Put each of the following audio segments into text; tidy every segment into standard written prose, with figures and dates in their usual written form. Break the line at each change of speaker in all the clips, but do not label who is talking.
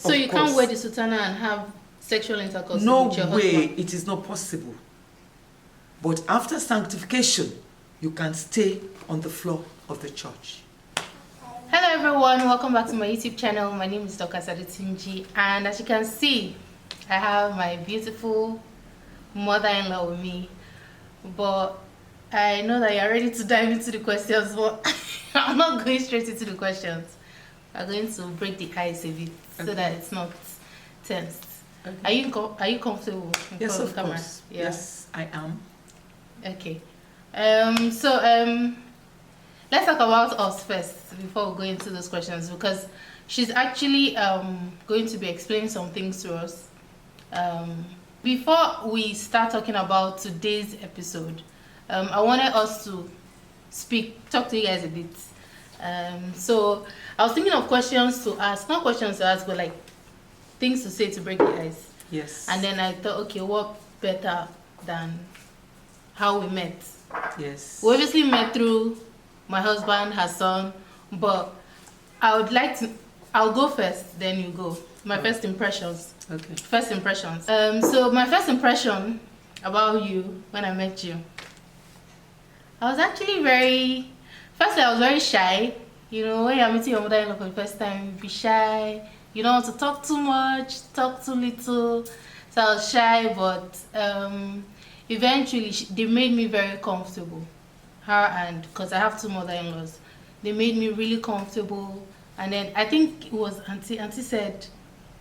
So you can't wear the sutana and have sexual intercourse with your husband?
No way, it is not possible. But after sanctification, you can stay on the floor of the church.
Hello everyone, welcome back to my YouTube channel. My name is Dr. Saditinji, and as you can see, I have my beautiful mother-in-law with me. But I know that you're ready to dive into the questions, but I'm not going straight into the questions. I'm going to break the ice a bit so that it's not tense. Okay. Are you comfortable in
yes,
front of the camera?
Course. Yeah. Yes, I am.
Okay. Let's talk about us first before we go into those questions, because she's actually going to be explaining some things to us. Before we start talking about today's episode, I wanted us to talk to you guys a bit. So I was thinking of questions to ask, not questions to ask, but like things to say to break the ice.
Yes.
And then I thought, okay, what better than how we met?
Yes.
We obviously met through my husband, her son, but I'll go first, then you go. My first impressions.
Okay.
First impressions. So my first impression about you when I met you, I was actually firstly I was very shy. You know, when you're meeting your mother-in-law for the first time, you be shy. You don't want to talk too much, talk too little. So I was shy, but eventually they made me very comfortable. Her and, because I have two mother-in-laws, they made me really comfortable. And then I think it was auntie said,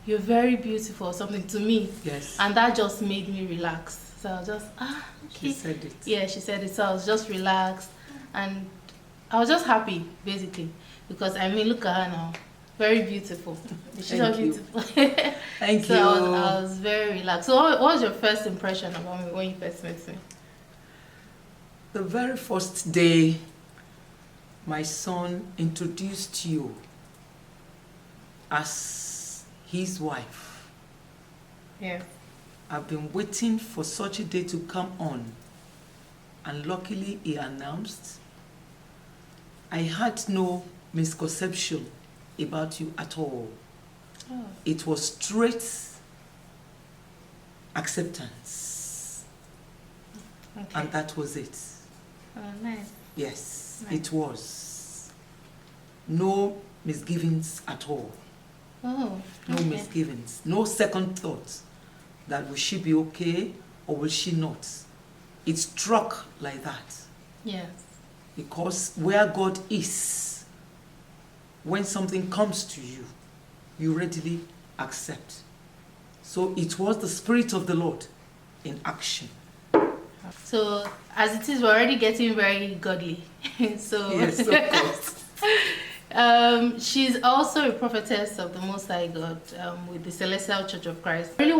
"You're very beautiful," or something to me.
Yes.
And that just made me relax. So I was just, okay.
She said it.
Yeah, she said it. So I was just relaxed. And I was just happy, basically. Because, I mean, look at her now. Very beautiful. She's not beautiful.
Thank you.
So I was very relaxed. So what was your first impression about me when you first met me?
The very first day my son introduced you as his wife.
Yeah.
I've been waiting for such a day to come on, and luckily he announced. I had no misconception about you at all. Oh. It was straight acceptance. Okay. And that was it.
Oh, nice.
Yes,
nice.
It was. No misgivings at all.
Oh,
no misgivings. No second thought that will she be okay or will she not. It struck like that.
Yes.
Because where God is, when something comes to you, you readily accept. So it was the Spirit of the Lord in action.
So, as it is, we're already getting very godly. So
yes, of course.
She's also a prophetess of the Most High God with the Celestial Church of Christ. I really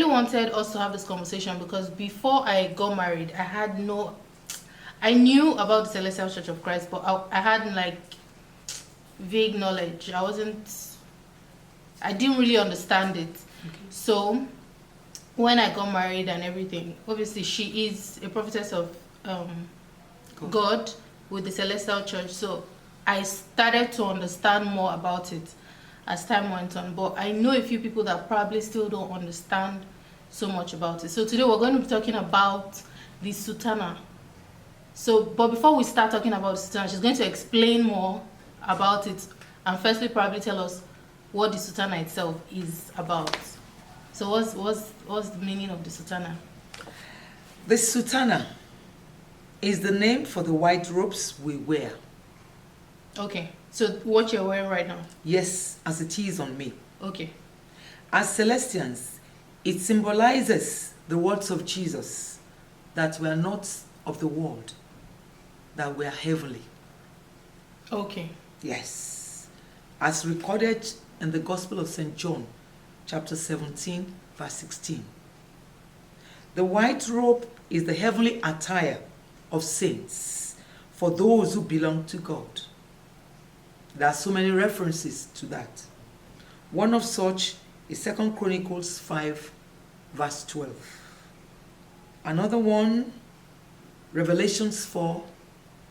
wanted us to have this conversation because before I got married, I knew about the Celestial Church of Christ, but I had like vague knowledge. I didn't really understand it. Okay. So when I got married and everything, obviously she is a prophetess of God with the Celestial Church. So I started to understand more about it as time went on. But I know a few people that probably still don't understand so much about it. So today we're going to be talking about the Sutana. So, but before we start talking about the Sutana, she's going to explain more about it and firstly probably tell us what the Sutana itself is about. So what's the meaning of the Sutana?
The Sutana is the name for the white robes we wear.
Okay, so what you're wearing right now?
Yes, as it is on me.
Okay.
As Celestians, it symbolizes the words of Jesus, that we are not of the world, that we are heavenly.
Okay.
Yes. As recorded in the Gospel of St. John, chapter 17, verse 16. The white robe is the heavenly attire of saints for those who belong to God. There are so many references to that. One of such is 2 Chronicles 5, verse 12. Another one, Revelations 4,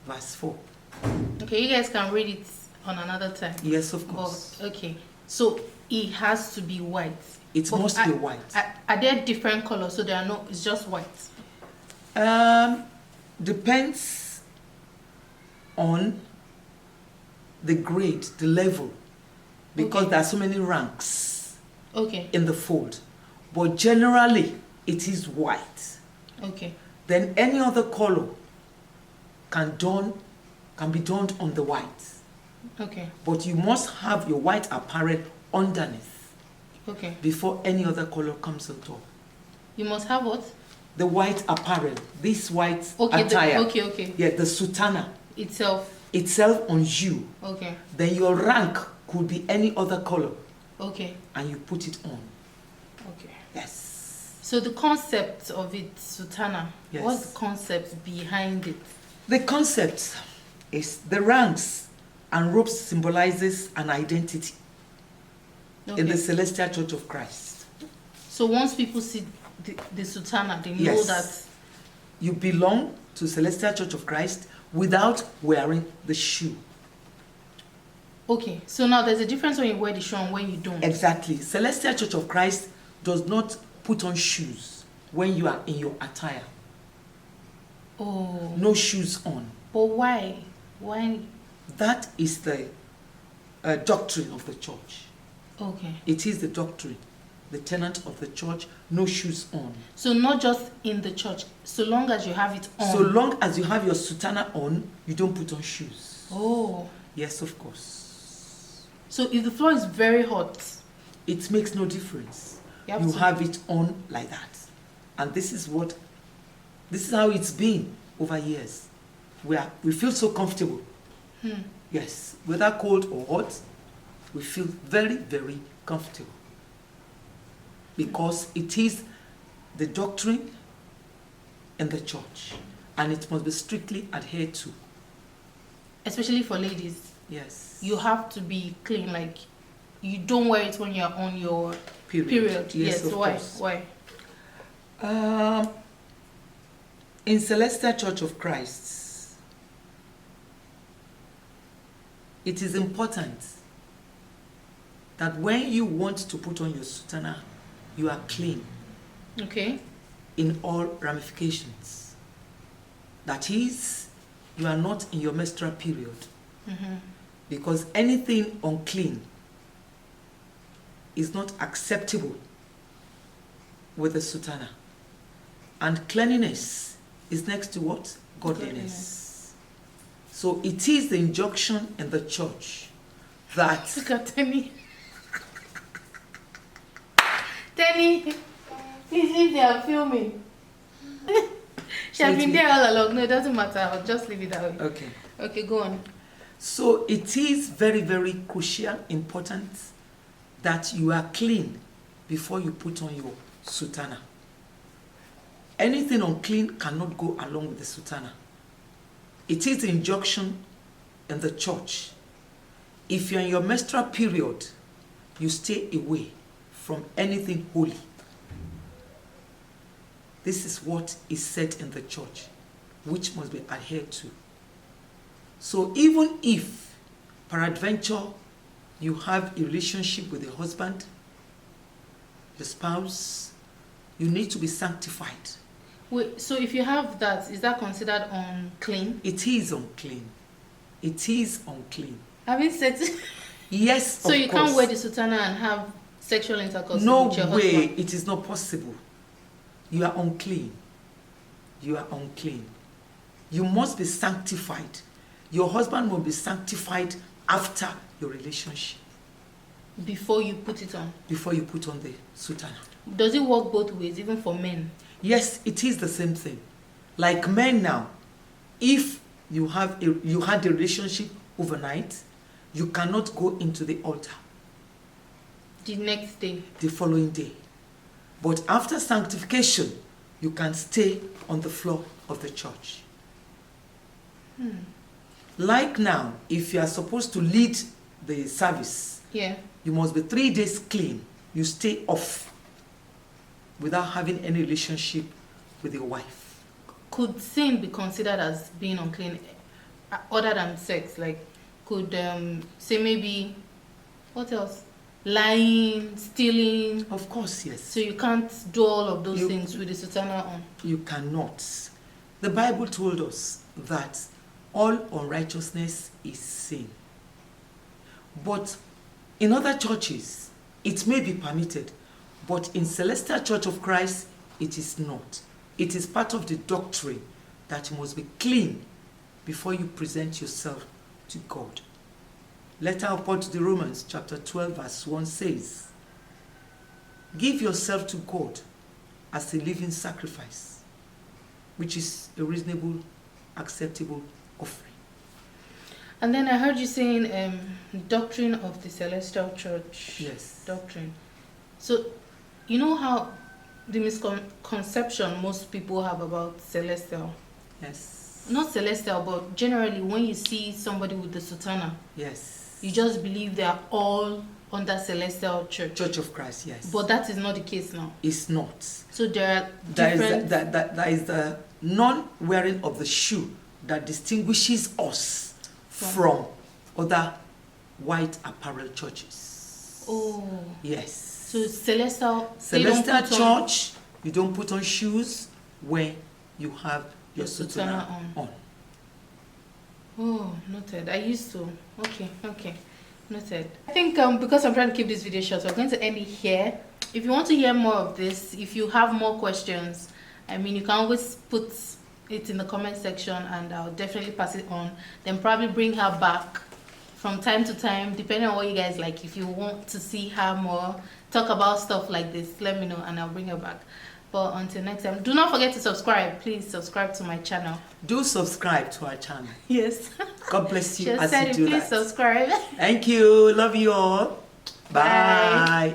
verse 4.
Okay, you guys can read it on another time.
Yes, of course.
But, okay, so it has to be white.
It must be white.
Are there different colors? So there are no, it's just white.
Depends on the grade, the level, because there are so many ranks in the fold. But generally, it is white.
Okay.
Then any other color can be donned on the white.
Okay.
But you must have your white apparel underneath.
Okay.
Before any other color comes on top.
You must have what?
The white apparel. This white attire.
Okay.
Yeah, the sutana. Itself on you.
Okay.
Then your rank could be any other color.
Okay.
And you put it on.
Okay.
Yes.
So the concept of it, sutana,
yes.
What's the concept behind it?
The concept is the ranks and ropes symbolizes an identity in the Celestial Church of Christ.
So once people see the sutana, they know that
you belong to Celestial Church of Christ without wearing the shoe.
Okay, so now there's a difference when you wear the shoe and when you don't.
Exactly. Celestial Church of Christ does not put on shoes when you are in your attire.
Oh.
No shoes on.
But why? Why?
That is the doctrine of the church.
Okay.
It is the doctrine, the tenet of the church, no shoes on.
So not just in the church, so long as you have it on.
So long as you have your sutana on, you don't put on shoes.
Oh.
Yes, of course.
So if the floor is very hot,
it makes no difference. You have it on like that. And this is how it's been over years. We feel so comfortable. Yes, whether cold or hot, we feel very, very comfortable. Because it is the doctrine in the church. And it must be strictly adhered to.
Especially for ladies.
Yes.
You have to be clean, like you don't wear it when you're on your period.
Yes, of
why?
course.
Why?
In Celestial Church of Christ, it is important that when you want to put on your sutana, you are clean.
Okay.
In all ramifications. That is, you are not in your menstrual period. Because anything unclean is not acceptable with the sutana. And cleanliness is next to what? Godliness. So it is the injunction in the church that...
Look at Tenny. Tenny, please, if they are filming. She has been there all along. No, it doesn't matter. I'll just leave it that way.
Okay.
Okay, go on.
So it is very, very crucial, important that you are clean before you put on your sutana. Anything unclean cannot go along with the sutana. It is the injunction in the church. If you're in your menstrual period, you stay away from anything holy. This is what is said in the church, which must be adhered to. So even if, peradventure, you have a relationship with a husband, your spouse, you need to be sanctified.
Wait, so if you have that, is that considered unclean?
It is unclean. It is unclean.
Having sex?
Yes,
so you can't wear the sutana and have sexual intercourse with your husband?
No way, it is not possible. You are unclean. You are unclean. You must be sanctified. Your husband will be sanctified after your relationship.
Before you put it on?
Before you put on the sutana.
Does it work both ways, even for men?
Yes, it is the same thing. Like men now, if you had a relationship overnight, you cannot go into the altar.
The next day?
The following day. But after sanctification, you can stay on the floor of the church. Like now, if you are supposed to lead the service, you must be 3 days clean. You stay off without having any relationship with your wife.
Could sin be considered as being unclean other than sex? Like, could, say maybe, what else? lying, stealing.
Of course, yes.
So you can't do all of those things with the Sutana on.
You cannot. The Bible told us that all unrighteousness is sin. But in other churches, it may be permitted. But in Celestial Church of Christ, it is not. It is part of the doctrine that you must be clean before you present yourself to God. Letter of Paul to the Romans, chapter 12, verse 1 says, give yourself to God as a living sacrifice, which is a reasonable, acceptable offering.
And then I heard you saying doctrine of the Celestial Church.
Yes.
Doctrine. So, you know how the misconception most people have about Celestial?
Yes.
Not Celestial, but generally when you see somebody with the Sutana,
yes,
you just believe they are all under Celestial Church.
Church of Christ, yes.
But that is not the case now.
It's not.
So there are different...
That is the non-wearing of the shoe that distinguishes us from other white apparel churches.
Oh.
Yes.
So Celestial
Church, you don't put on shoes when you have your Sutana on.
Oh, noted. I used to. Okay. Noted. I think because I'm trying to keep this video short, so I'm going to end it here. If you want to hear more of this, if you have more questions, I mean, you can always put it in the comment section and I'll definitely pass it on. Then probably bring her back from time to time, depending on what you guys like. If you want to see her more, talk about stuff like this, let me know and I'll bring her back. But until next time, do not forget to subscribe. Please subscribe to my channel.
Do subscribe to our channel.
Yes.
God bless you
Just
as
said
you
it,
do
please
that.
subscribe.
Thank you. Love you all. Bye.
Bye.